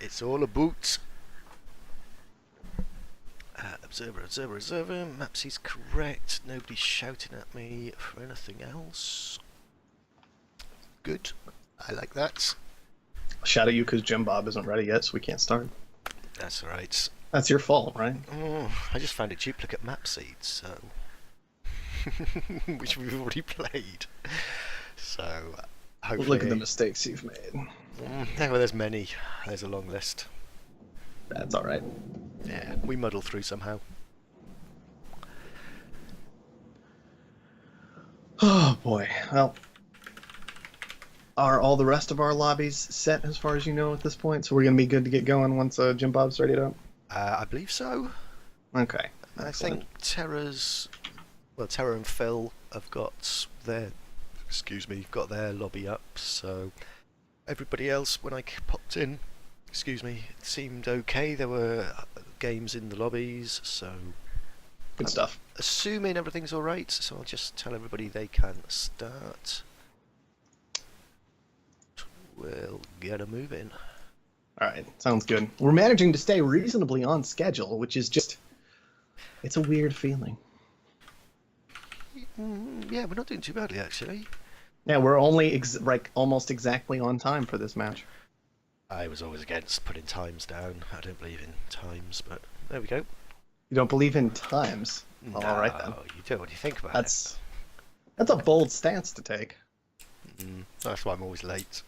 It's all a boot. Observer. Mapsy's correct. Nobody's shouting at me for anything else. Good. I like that. Shout at you because Jim Bob isn't ready yet, so we can't start. That's right. That's your fault, right? Oh, I just found a duplicate map seed, so which we've already played. So hopefully. Look at the mistakes you've made. Yeah, well, there's many. There's a long list. That's all right. Yeah, we muddle through somehow. Oh boy. Well, are all the rest of our lobbies set as far as you know at this point? So we're gonna be good to get going once Jim Bob's ready to. I believe so. Okay. I Excellent. think Terra and Phil have got their, got their lobby up. So everybody else, when I popped in, it seemed okay. There were games in the lobbies, so Good stuff. assuming everything's all right. So I'll just tell everybody they can start. We'll get a move in. All right, sounds good. We're managing to stay reasonably on schedule, which is just—it's a weird feeling. Yeah, we're not doing too badly actually. Yeah, we're only almost exactly on time for this match. I was always against putting times down. I don't believe in times, but there we go. You don't believe in times? No, All right then. you do. What do you think about That's a bold stance to take. it? That's why I'm always late.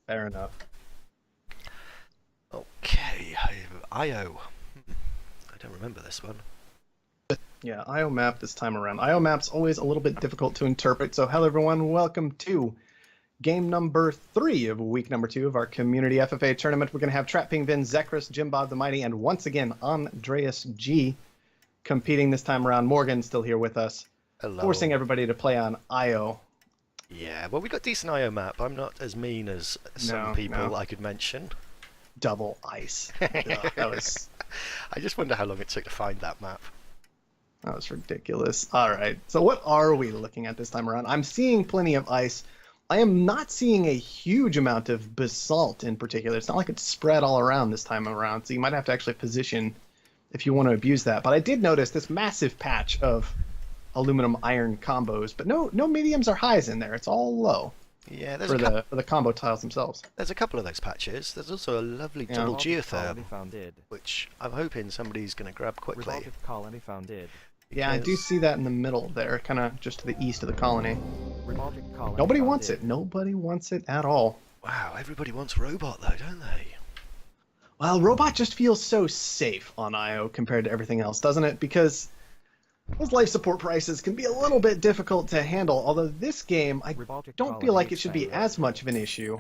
Fair enough. Okay, IO. I don't remember this one. Yeah, IO map this time around. IO map's always a little bit difficult to interpret, so hello everyone, welcome to game number 3 of week number 2 of our Community FFA tournament. We're going to have Trap Ping Vin, Zekris, Jim Bob the Mighty, and once again, Andreas G competing this time around. Morgan still here with us, Hello. forcing everybody to play on IO. Yeah, well, we got decent IO map. I'm not as mean as some people no. I could mention. Double ice. Ugh, I just wonder how long it took to find that map. that was ridiculous. All right, so what are we looking at this time around? I'm seeing plenty of ice. I am not seeing a huge amount of basalt in particular. It's not like it's spread all around this time around, so you might have to actually position if you want to abuse that. But I did notice this massive patch of aluminum iron combos, but no mediums or highs in there. It's all low. Yeah, for the combo tiles themselves. There's a couple of those patches. There's also a lovely double geotherm, founded. which I'm hoping somebody's going to grab quickly. Revolving colony founded. Yeah, I do see that in the middle there, kind of just to the east of the colony. Revolving colony Nobody founded. wants it. Nobody wants it at all. Wow, everybody wants robot though, don't they? Well, robot just feels so safe on IO compared to everything else, doesn't it? Because those life support prices can be a little bit difficult to handle, although this game, I don't feel like it should be as much of an issue,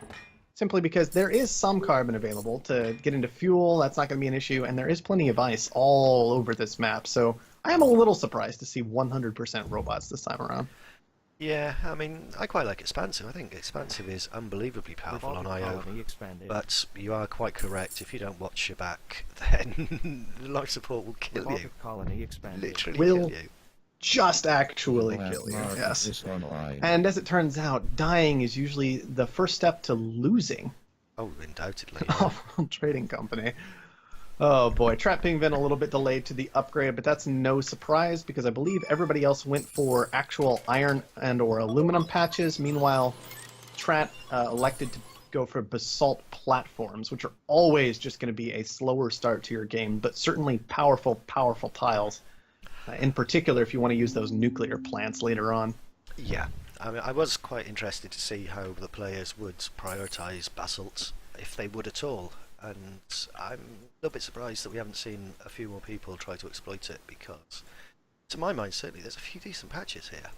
simply because there is some carbon available to get into fuel. That's not going to be an issue, and there is plenty of ice all over this map, so I am a little surprised to see 100% robots this time around. Yeah, I mean, I quite like Expansive. I think Expansive is unbelievably powerful on IO. But you are quite correct. If you don't watch your back, then the life support will kill you. Colony expanded. Literally Will kill you. just actually kill you, yes. And as it turns out, dying is usually the first step to losing. Oh, undoubtedly. Offworld Trading Company. Oh boy, Trap Ping Vin a little bit delayed to the upgrade, but that's no surprise because I believe everybody else went for actual iron and or aluminum patches. Meanwhile, Trat elected to go for basalt platforms, which are always just going to be a slower start to your game, but certainly powerful tiles. In particular, if you want to use those nuclear plants later on. Yeah, I mean, I was quite interested to see how the players would prioritise basalt, if they would at all. And I'm a little bit surprised that we haven't seen a few more people try to exploit it, because, to my mind, certainly there's a few decent patches here.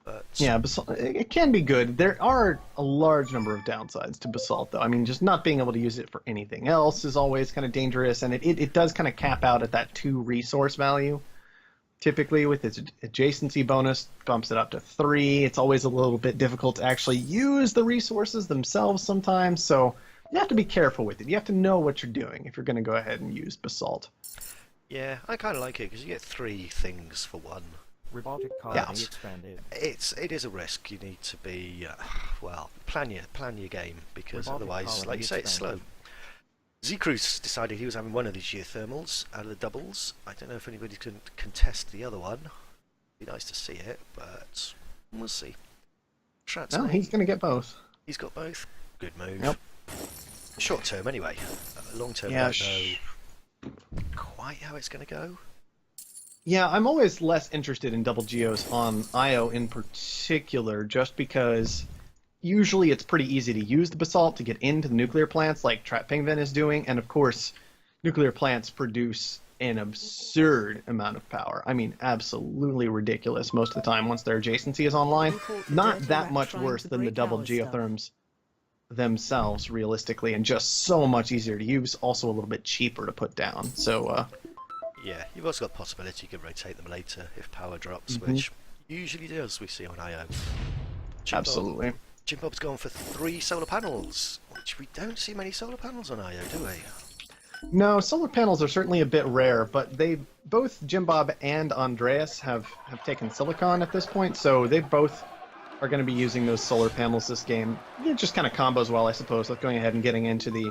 But yeah, basalt, it can be good. There are a large number of downsides to basalt, though. I mean, just not being able to use it for anything else is always kind of dangerous, and it does kind of cap out at that 2 resource value. Typically, with its adjacency bonus, bumps it up to 3. It's always a little bit difficult to actually use the resources themselves sometimes, so you have to be careful with it. You have to know what you're doing if you're going to go ahead and use basalt. yeah, I kind of like it because you get 3 things for 1. Robotic Yeah. colony expanded. It is a risk. You need to be well, plan your game, because Robotic otherwise, colony like you say, it's slow. expanded. Z-Cruise decided he was having one of these geothermals out of the doubles. I don't know if anybody can contest the other one. Be nice to see it, but we'll see. Strat's No, he's going to get both. He's got both. Good move. Yep. Short term, anyway. Long term, Yeah, I don't know quite how it's going to go. Yeah, I'm always less interested in double geos on IO in particular, just because usually it's pretty easy to use the basalt to get into the nuclear plants like Trap Pingvin is doing, and of course, nuclear plants produce an absurd amount of power. I mean, absolutely ridiculous most of the time once their adjacency is online. Not that much worse than the double geotherms themselves, realistically, and just so much easier to use, also a little bit cheaper to put down. So, Yeah, you've also got the possibility you could rotate them later if power drops, which usually does, we see on IO. absolutely. Jim Bob's gone for 3 solar panels, which we don't see many solar panels on IO, do we? No, solar panels are certainly a bit rare, but they both Jim Bob and Andreas have taken silicon at this point, so they both are going to be using those solar panels this game. It just kind of combos well, I suppose, with going ahead and getting into the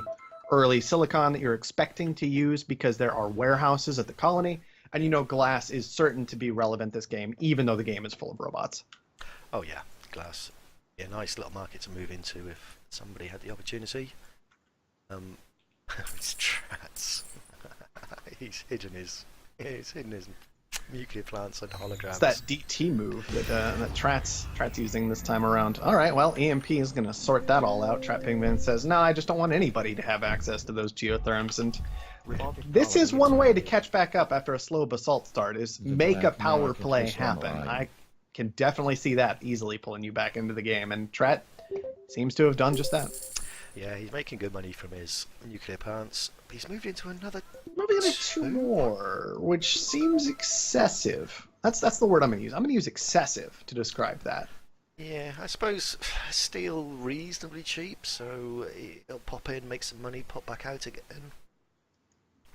early silicon that you're expecting to use because there are warehouses at the colony, and you know glass is certain to be relevant this game, even though the game is full of robots. Oh yeah, glass. Yeah, nice little market to move into if somebody had the opportunity. It's Trats. He's hidden his nuclear plants and holograms. It's that DT move that Trat's using this time around. All right, well, EMP is going to sort that all out. Trap Pingvin says, no, I just don't want anybody to have access to those geotherms. And Robotic this is colony one way to expanded. catch back up after a slow basalt start, is make a power play happen. I can definitely see that easily pulling you back into the game, and Trat seems to have done just that. Yeah, he's making good money from his nuclear plants. He's moved into another. Moving into 2 more, which seems excessive. That's the word I'm going to use. I'm going to use excessive to describe that. Yeah, I suppose steel reasonably cheap, so he'll pop in, make some money, pop back out again.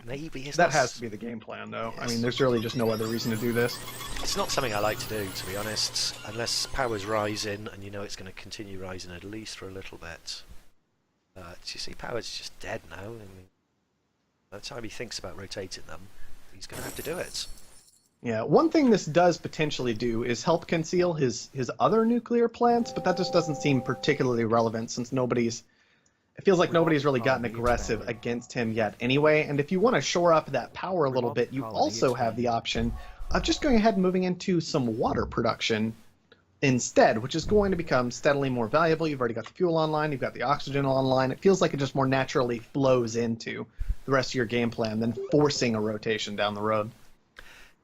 Maybe it's That not, has to be the game plan, though. I Yes. mean, there's really just no other reason to do this. It's not something I like to do, to be honest, unless power's rising, and you know it's going to continue rising at least for a little bit. You see, power's just dead now. I mean, by the time he thinks about rotating them, he's going to have to do it. Yeah, one thing this does potentially do is help conceal his other nuclear plants, but that just doesn't seem particularly relevant since it feels like nobody's really gotten aggressive against him yet anyway, and if you want to shore up that power a little bit, you also have the option of just going ahead and moving into some water production instead, which is going to become steadily more valuable. You've already got the fuel online, you've got the oxygen online. It feels like it just more naturally flows into the rest of your game plan than forcing a rotation down the road.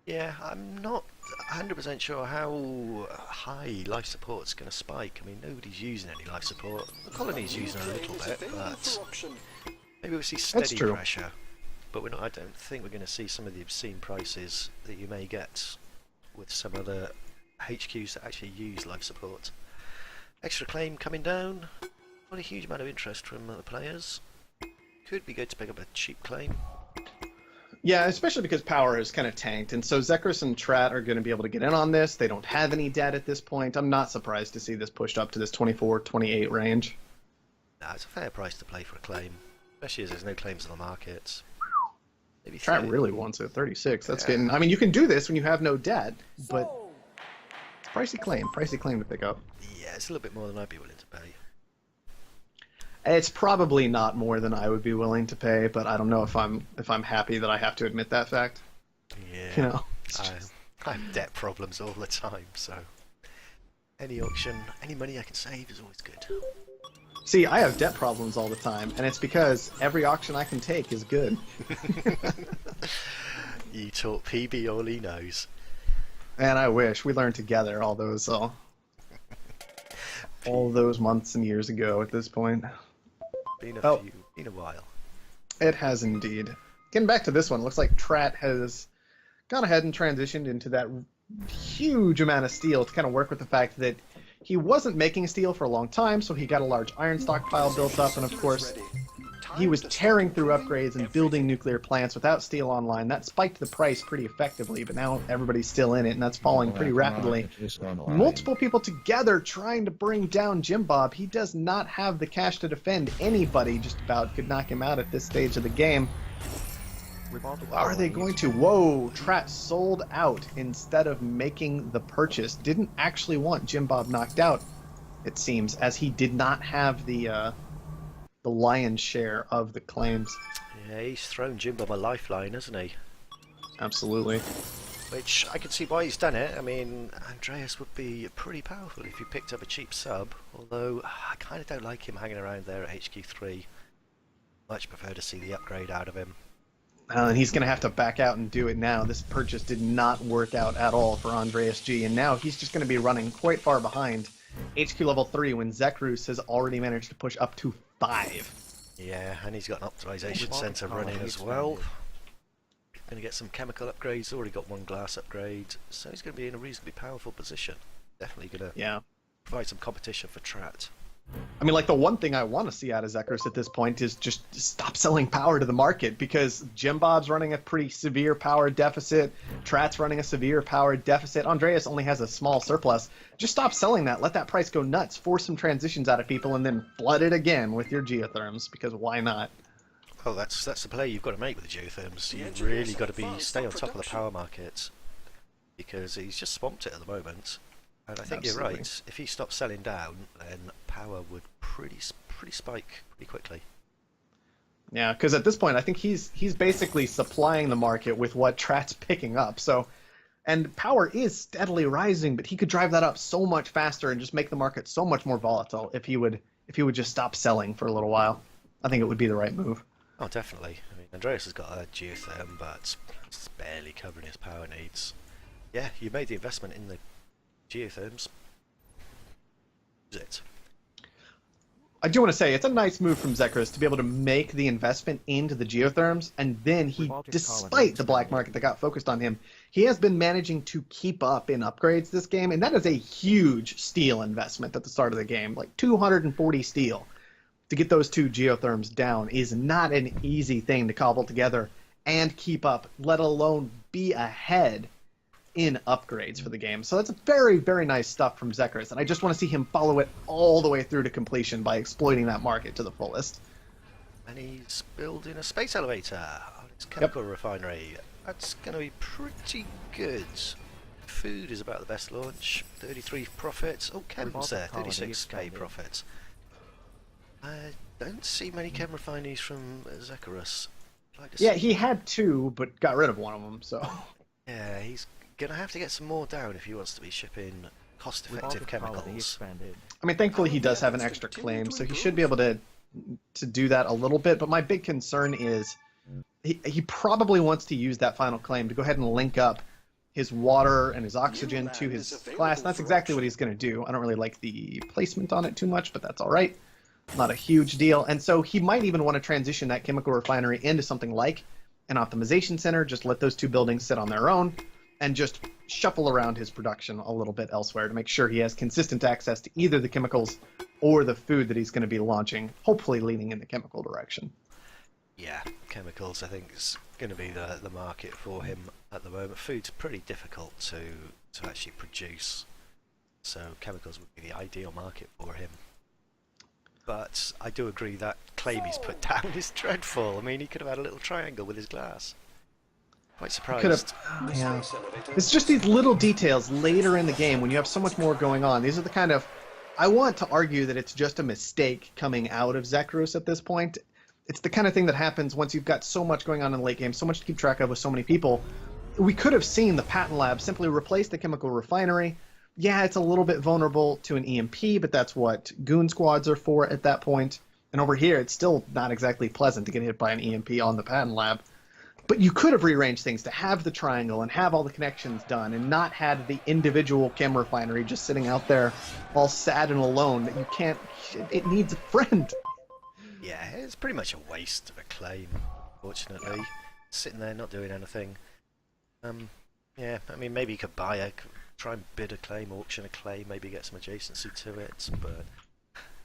Yeah, I'm not 100% sure how high life support's going to spike. I mean, nobody's using any life support. The colony's using a little bit, but maybe we'll see steady true. pressure. But I don't think we're going to see some of the obscene prices that you may get with some other HQs that actually use life support. Extra claim coming down. Not a huge amount of interest from the players. Could be good to pick up a cheap claim. Yeah, especially because power has kind of tanked, and so Zekris and Trat are going to be able to get in on this. They don't have any debt at this point. I'm not surprised to see this pushed up to this 24, 28 range. Nah, it's a fair price to play for a claim, especially as there's no claims on the market. Maybe Trat 30. really wants it. 36. That's Yeah. getting... I mean, you can do this when you have no debt, but it's pricey claim to pick up. Yeah, it's a little bit more than I'd be willing to pay. It's probably not more than I would be willing to pay, but I don't know if I'm happy that I have to admit that fact. Yeah. You know, it's just- I have debt problems all the time, so any auction, any money I can save is always good. See, I have debt problems all the time, and it's because every auction I can take is good. You taught PB all he knows. And I wish we learned together all those months and years ago at this point. Been a while. It has indeed. Getting back to this one, looks like Trat has gone ahead and transitioned into that huge amount of steel to kind of work with the fact that he wasn't making steel for a long time, so he got a large iron stockpile built up, and of course, he was tearing through upgrades and building nuclear plants without steel online. That spiked the price pretty effectively, but now everybody's still in it, and that's falling pretty rapidly. Multiple people together trying to bring down Jim Bob. He does not have the cash to defend. Anybody just about could knock him out at this stage of the game. Are they going to? Whoa, Trat sold out instead of making the purchase. Didn't actually want Jim Bob knocked out, it seems, as he did not have the lion's share of the claims. Yeah, he's thrown Jim Bob a lifeline, hasn't he? Absolutely. Which I can see why he's done it. I mean, Andreas would be pretty powerful if he picked up a cheap sub, although I kind of don't like him hanging around there at HQ3. Much prefer to see the upgrade out of him. And he's going to have to back out and do it now. This purchase did not work out at all for Andreas G, and now he's just going to be running quite far behind HQ level 3 when Zekrus has already managed to push up to 5. Yeah, and he's got an optimization center running as well. Going to get some chemical upgrades, already got one glass upgrade, so he's going to be in a reasonably powerful position. Definitely going to provide some competition for Trat. I mean, like, the one thing I want to see out of Zekrus at this point is just stop selling power to the market, because Jim Bob's running a pretty severe power deficit, Trat's running a severe power deficit, Andreas only has a small surplus. Just stop selling that, let that price go nuts, force some transitions out of people, and then flood it again with your geotherms, because why not? Well, that's the play you've got to make with the geotherms. You've really got to stay on top of the power market, because he's just swamped it at the moment. And I think you're right. If he stops selling down, then power would pretty spike pretty quickly. Yeah, because at this point, I think he's basically supplying the market with what Trat's picking up. So, and power is steadily rising, but he could drive that up so much faster and just make the market so much more volatile if he would just stop selling for a little while. I think it would be the right move. Oh, definitely. I mean, Andreas has got a geotherm, but it's barely covering his power needs. Yeah, you made the investment in the geotherms. Is it? I do want to say it's a nice move from Zekrus to be able to make the investment into the geotherms, and then he, despite the black market that got focused on him, he has been managing to keep up in upgrades this game, and that is a huge steel investment at the start of the game, like 240 steel. To get those 2 geotherms down is not an easy thing to cobble together and keep up, let alone be ahead in upgrades for the game. So that's very, very nice stuff from Zekrus, and I just want to see him follow it all the way through to completion by exploiting that market to the fullest. And he's building a space elevator on his chemical refinery. That's going to be pretty good. Food is about the best launch. 33 profits. Oh, chem's there. 36k profits. I don't see many chem refineries from Zekrus. Yeah, he had 2, but got rid of one of them, so... Yeah, he's gonna have to get some more down if he wants to be shipping cost-effective chemicals. I mean, thankfully he does have an extra claim, so he should be able to do that a little bit, but my big concern is he probably wants to use that final claim to go ahead and link up his water and his oxygen to his class, and that's exactly what he's going to do. I don't really like the placement on it too much, but that's alright. Not a huge deal, and so he might even want to transition that chemical refinery into something like an optimization center, just let those 2 buildings sit on their own, and just shuffle around his production a little bit elsewhere to make sure he has consistent access to either the chemicals or the food that he's going to be launching, hopefully leaning in the chemical direction. Yeah, chemicals I think is going to be the market for him at the moment. Food's pretty difficult to actually produce, so chemicals would be the ideal market for him. But I do agree that claim he's put down is dreadful. I mean, he could have had a little triangle with his glass. Quite surprised. Yeah. It's just these little details later in the game when you have so much more going on. These are the kind of... I want to argue that it's just a mistake coming out of Zekrus at this point. It's the kind of thing that happens once you've got so much going on in the late game, so much to keep track of with so many people. We could have seen the patent lab simply replace the chemical refinery. Yeah, it's a little bit vulnerable to an EMP, but that's what goon squads are for at that point. And over here, it's still not exactly pleasant to get hit by an EMP on the patent lab. But you could have rearranged things to have the triangle and have all the connections done and not had the individual chem refinery just sitting out there all sad and alone that you can't... It needs a friend. Yeah, it's pretty much a waste of a claim, fortunately. Sitting there not doing anything. Yeah, I mean, maybe you could try and bid a claim, auction a claim, maybe get some adjacency to it, but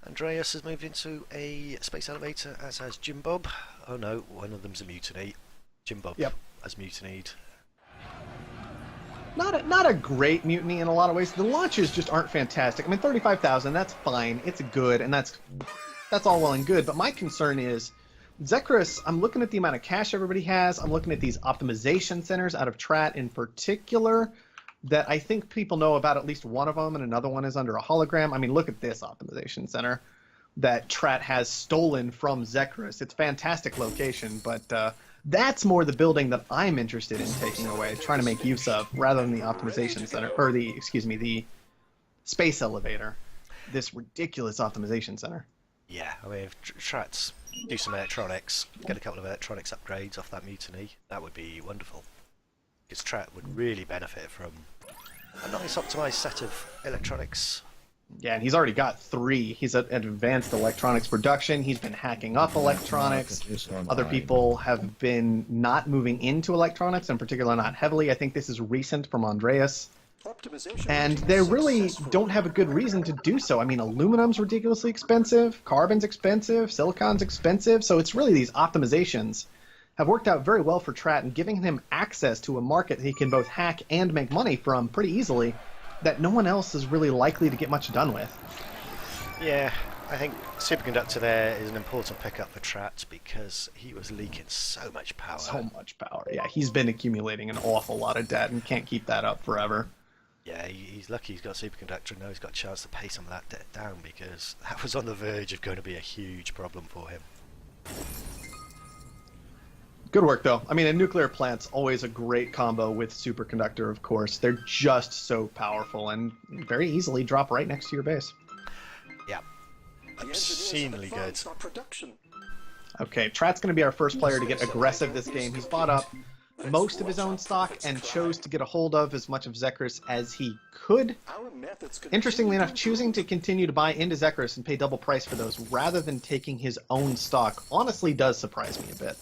Andreas has moved into a space elevator, as has Jim Bob. Oh no, one of them's a mutiny. Jim Bob has mutinied. Not a great mutiny in a lot of ways. The launches just aren't fantastic. I mean, 35,000, that's fine. It's good, and that's all well and good. But my concern is Zekrus. I'm looking at the amount of cash everybody has. I'm looking at these optimization centers out of Trat in particular that I think people know about at least one of them, and another one is under a hologram. I mean, look at this optimization center that Trat has stolen from Zekrus. It's a fantastic location, but that's more the building that I'm interested in taking away, trying to make use of, rather than the optimization center, or the space elevator. This ridiculous optimization center. Yeah, I mean, if Trats do some electronics, get a couple of electronics upgrades off that mutiny, that would be wonderful. Because Trat would really benefit from a nice optimized set of electronics. Yeah, and he's already got 3. He's at advanced electronics production. He's been hacking up electronics. Other people have been not moving into electronics, in particular not heavily. I think this is recent from Andreas. And they really don't have a good reason to do so. I mean, aluminum's ridiculously expensive, carbon's expensive, silicon's expensive, so it's really these optimizations have worked out very well for Trat and giving him access to a market he can both hack and make money from pretty easily that no one else is really likely to get much done with. Yeah, I think Superconductor there is an important pickup for Trat because he was leaking so much power. So much power, yeah. He's been accumulating an awful lot of debt and can't keep that up forever. Yeah, he's lucky he's got Superconductor and now he's got a chance to pay some of that debt down because that was on the verge of going to be a huge problem for him. Good work, though. I mean, a nuclear plant's always a great combo with superconductor, of course. They're just so powerful and very easily drop right next to your base. Yeah, obscenely good. Okay, Trat's going to be our first player to get aggressive this game. He's bought up most of his own stock and chose to get a hold of as much of Zekrus as he could. Interestingly enough, choosing to continue to buy into Zekrus and pay double price for those rather than taking his own stock honestly does surprise me a bit.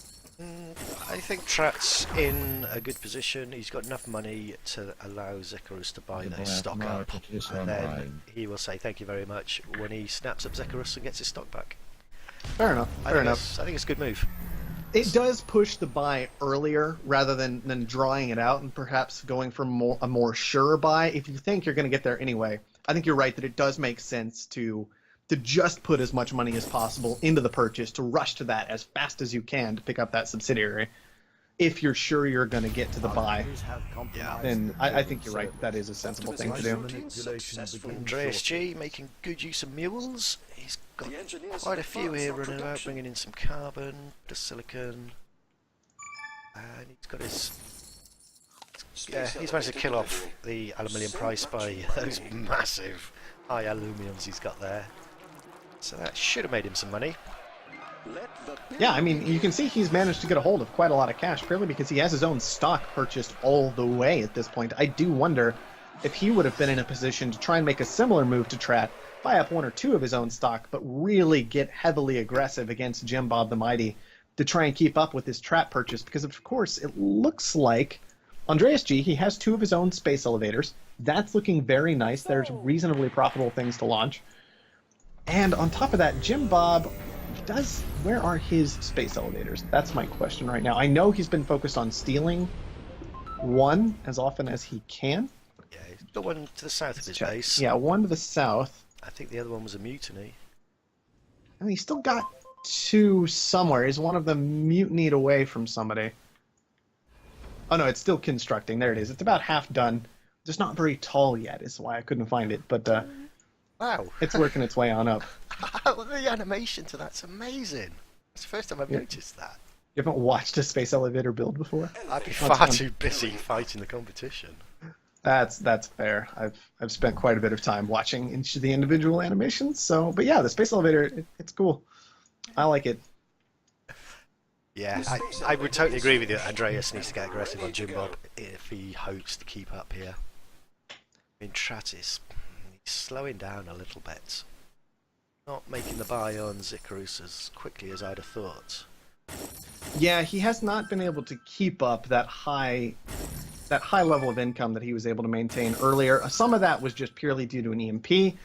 I think Trat's in a good position. He's got enough money to allow Zekrus to buy his stock up, and then he will say thank you very much when he snaps up Zekrus and gets his stock back. Fair enough. Fair enough. I think it's a good move. It does push the buy earlier rather than drawing it out and perhaps going for a more sure buy. If you think you're going to get there anyway, I think you're right that it does make sense to just put as much money as possible into the purchase, to rush to that as fast as you can to pick up that subsidiary. If you're sure you're going to get to the buy, then I think you're right. That is a sensible thing to do. Andreas G making good use of mules. He's got quite a few here running about, bringing in some carbon, the silicon, and he's got his... Yeah, he's managed to kill off the aluminium price by those massive high aluminiums he's got there. So that should have made him some money. Yeah, I mean, you can see he's managed to get a hold of quite a lot of cash purely because he has his own stock purchased all the way at this point. I do wonder if he would have been in a position to try and make a similar move to Trat, buy up 1 or 2 of his own stock, but really get heavily aggressive against Jim Bob the Mighty to try and keep up with this Trat purchase, because of course it looks like Andreas G, he has 2 of his own space elevators. That's looking very nice. There's reasonably profitable things to launch. And on top of that, Jim Bob where are his space elevators? That's my question right now. I know he's been focused on stealing one as often as he can. Yeah, he's got one to the south of his base. Yeah, one to the south. I think the other one was a mutiny. And he's still got 2 somewhere. Is one of them mutinied away from somebody? Oh no, it's still constructing. There it is. It's about half done. Just not very tall yet is why I couldn't find it, but wow, it's working its way on up. The animation to that's amazing. It's the first time I've noticed that. You haven't watched a space elevator build before? I'd be far too busy fighting the competition. That's fair. I've spent quite a bit of time watching each of the individual animations. So, but yeah, the space elevator, it's cool. I like it. Yeah, I would totally agree with you. Andreas needs to get aggressive on Jim Bob if he hopes to keep up here. I mean, Trat is slowing down a little bit. Not making the buy on Zekrus as quickly as I'd have thought. Yeah, he has not been able to keep up that high level of income that he was able to maintain earlier. Some of that was just purely due to an EMP,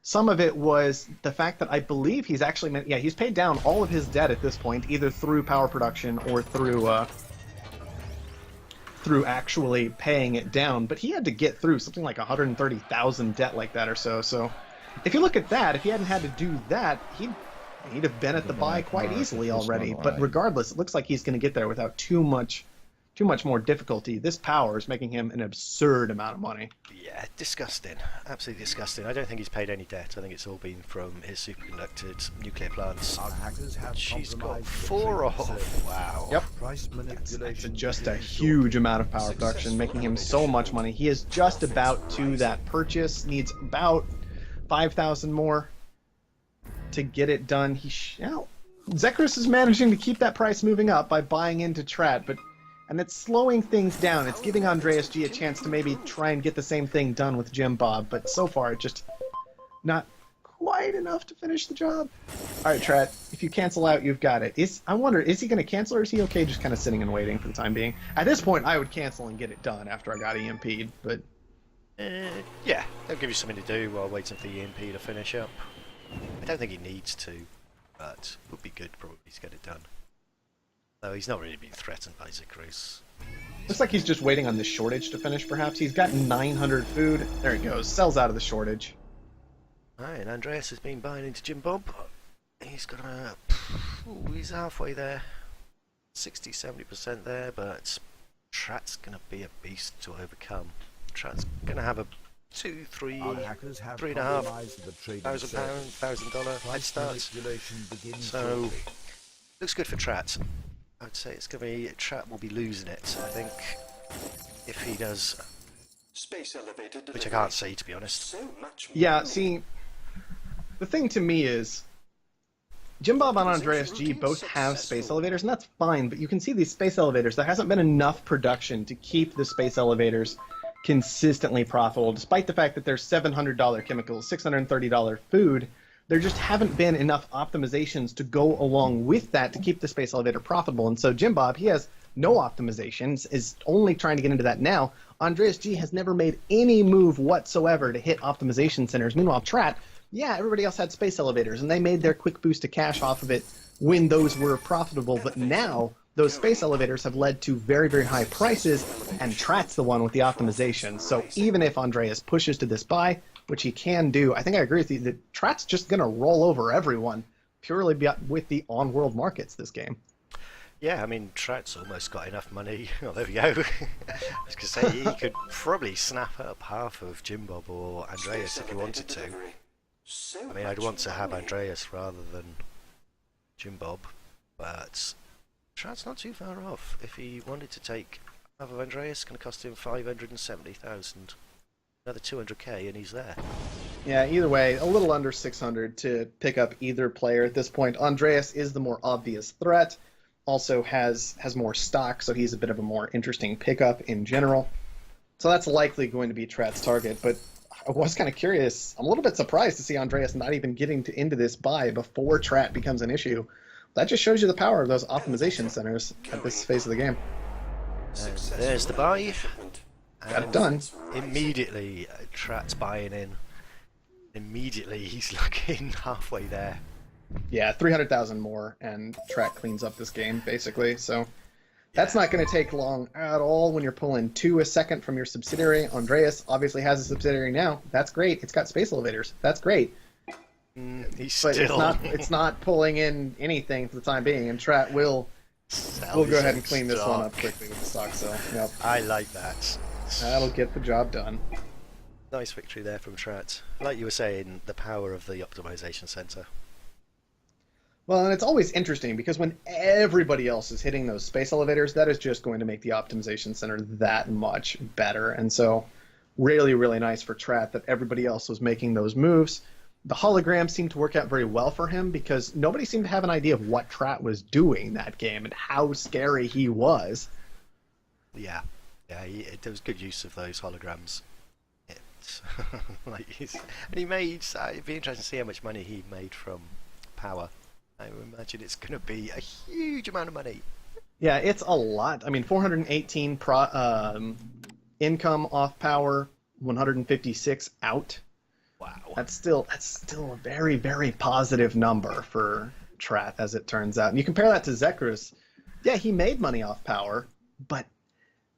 Some of it was the fact that I believe he's actually, he's paid down all of his debt at this point, either through power production or through actually paying it down. But he had to get through something like 130,000 debt like that or so. So if you look at that, if he hadn't had to do that, he'd have been at the buy quite easily already. But regardless, it looks like he's going to get there without too much more difficulty. This power is making him an absurd amount of money. Yeah, disgusting. Absolutely disgusting. I don't think he's paid any debt. I think it's all been from his superconducted nuclear plants. Our hackers have She's got compromised the 4 trading off. service. Wow. Yep. Price manipulation That's just a begins huge shortly. amount of power production, making him so much money. He is just about to that purchase. Needs about 5,000 more to get it done. Zekrus is managing to keep that price moving up by buying into Trat, and it's slowing things down. It's giving Andreas G a chance to maybe try and get the same thing done with Jim Bob, but so far it's just not quite enough to finish the job. All right, Trat, if you cancel out, you've got it. I wonder, is he going to cancel, or is he okay just kind of sitting and waiting for the time being? At this point, I would cancel and get it done after I got EMP'd, but... Yeah, they'll give you something to do while waiting for the EMP to finish up. I don't think he needs to, but it would be good probably to get it done. Though he's not really been threatened by Zekrus. Looks like he's just waiting on the shortage to finish, perhaps. He's got 900 food. There he goes. Sells out of the shortage. Alright, and Andreas has been buying into Jim Bob. He's got a... he's halfway there. 60-70% there, but Trat's going to be a beast to overcome. Trat's going to have a Our hackers have three and a half compromised the trading $1,000 service. head start. Manipulation begins So, shortly. looks good for Trat. I'd say it's going to be... Trat will be losing it, I think, if he does. Space elevator delivery. Which I can't see, to be honest. So much Yeah, more. see, the thing to me is, Jim Bob and Andreas G both have space elevators, and that's fine, but you can see these space elevators, there hasn't been enough production to keep the space elevators consistently profitable, despite the fact that there's $700 chemicals, $630 food. There just haven't been enough optimizations to go along with that to keep the space elevator profitable. And so Jim Bob, he has no optimizations, is only trying to get into that now. Andreas G has never made any move whatsoever to hit optimization centers. Meanwhile, Trat, yeah, everybody else had space elevators, and they made their quick boost to cash off of it when those were profitable. But now, those space elevators have led to very, very high prices, and Trat's the one with the optimization. So even if Andreas pushes to this buy, which he can do, I think I agree with you that Trat's just going to roll over everyone purely with the on-world markets this game. Yeah, I mean, Trat's almost got enough money. Oh, there we go. I was going to say, he could probably snap up half of Jim Bob or Andreas if he wanted to. I mean, I'd want to have Andreas rather than Jim Bob, but Trat's not too far off. If he wanted to take half of Andreas, it's going to cost him 570,000. Another 200k and he's there. Yeah, either way, a little under 600 to pick up either player at this point. Andreas is the more obvious threat, also has more stock, so he's a bit of a more interesting pickup in general. So that's likely going to be Trat's target, but I was kind of curious. I'm a little bit surprised to see Andreas not even getting into this buy before Trat becomes an issue. That just shows you the power of those optimization centers at this phase of the game. And there's the buy. Got it done. Immediately, Trat's buying in. Immediately, he's looking halfway there. Yeah, 300,000 more, and Trat cleans up this game, basically. So that's not going to take long at all when you're pulling 2 a second from your subsidiary. Andreas obviously has a subsidiary now. That's great. It's got space elevators. That's great. He's But still... it's not pulling in anything for the time being, and Trat will go ahead and clean this one up quickly with the stock sell. Yep. I like that. That'll get the job done. Nice victory there from Trat. Like you were saying, the power of the optimization center. Well, and it's always interesting because when everybody else is hitting those space elevators, that is just going to make the optimization center that much better. And so really, really nice for Trat that everybody else was making those moves. The holograms seemed to work out very well for him because nobody seemed to have an idea of what Trat was doing that game and how scary he was. Yeah, there was good use of those holograms. And he made... it'd be interesting to see how much money he made from power. I would imagine it's going to be a huge amount of money. Yeah, it's a lot. I mean, 418 income off power, 156 out. Wow. That's still a very, very positive number for Trat, as it turns out. And you compare that to Zekrus, yeah, he made money off power, but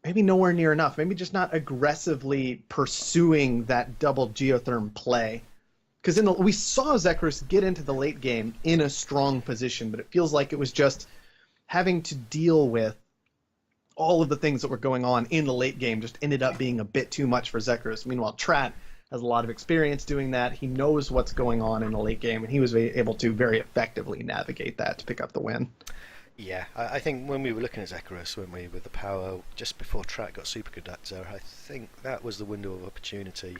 maybe nowhere near enough. Maybe just not aggressively pursuing that double geotherm play. Because we saw Zekrus get into the late game in a strong position, but it feels like it was just having to deal with all of the things that were going on in the late game just ended up being a bit too much for Zekrus. Meanwhile, Trat has a lot of experience doing that. He knows what's going on in the late game, and he was able to very effectively navigate that to pick up the win. Yeah, I think when we were looking at Zekrus, weren't we, with the power just before Trat got Superconductor, I think that was the window of opportunity.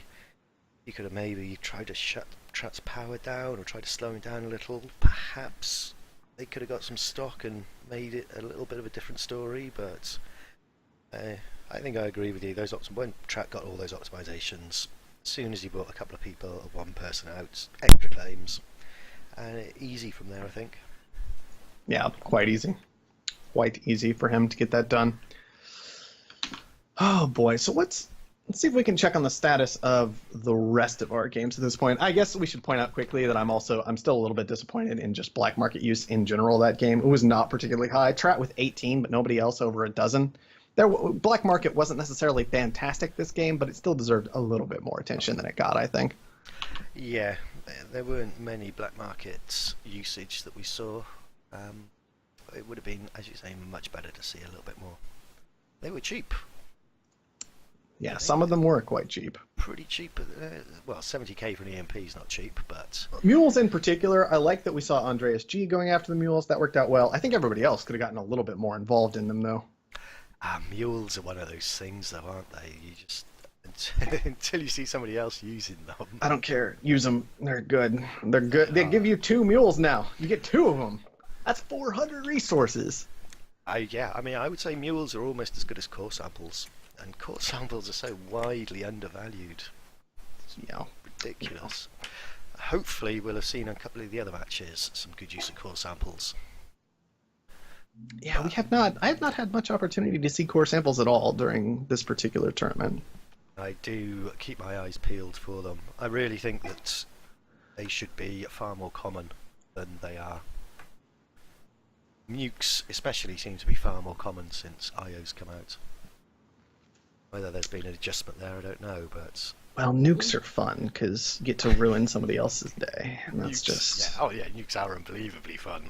He could have maybe tried to shut Trat's power down or tried to slow him down a little. Perhaps they could have got some stock and made it a little bit of a different story, but I think I agree with you. When Trat got all those optimizations, as soon as he brought a couple of people or one person out, extra claims, and easy from there, I think. Yeah, quite easy. Quite easy for him to get that done. Oh boy, so let's see if we can check on the status of the rest of our games at this point. I guess we should point out quickly that I'm still a little bit disappointed in just black market use in general. That game, it was not particularly high. Trat with 18, but nobody else over a dozen. Black market wasn't necessarily fantastic this game, but it still deserved a little bit more attention than it got, I think. Yeah, there weren't many black market usage that we saw. It would have been, as you say, much better to see a little bit more. They were cheap. Yeah, some of them were quite cheap. Pretty cheap. Well, 70k for an EMP is not cheap, but... Mules in particular, I like that we saw Andreas G going after the mules. That worked out well. I think everybody else could have gotten a little bit more involved in them, though. Mules are one of those things, though, aren't they? You just... until you see somebody else using them. I don't care. Use them. They're good. They're good. They give you 2 mules now. You get 2 of them. That's 400 resources. Yeah, I mean, I would say mules are almost as good as core samples. And core samples are so widely undervalued. It's ridiculous. Hopefully we'll have seen a couple of the other matches some good use of core samples. Yeah, I have not had much opportunity to see core samples at all during this particular tournament. I do keep my eyes peeled for them. I really think that they should be far more common than they are. Nukes especially seem to be far more common since IO's come out. Whether there's been an adjustment there, I don't know, but... Well, nukes are fun, because you get to ruin somebody else's day, and that's nukes, just... Yeah. Oh yeah, nukes are unbelievably fun.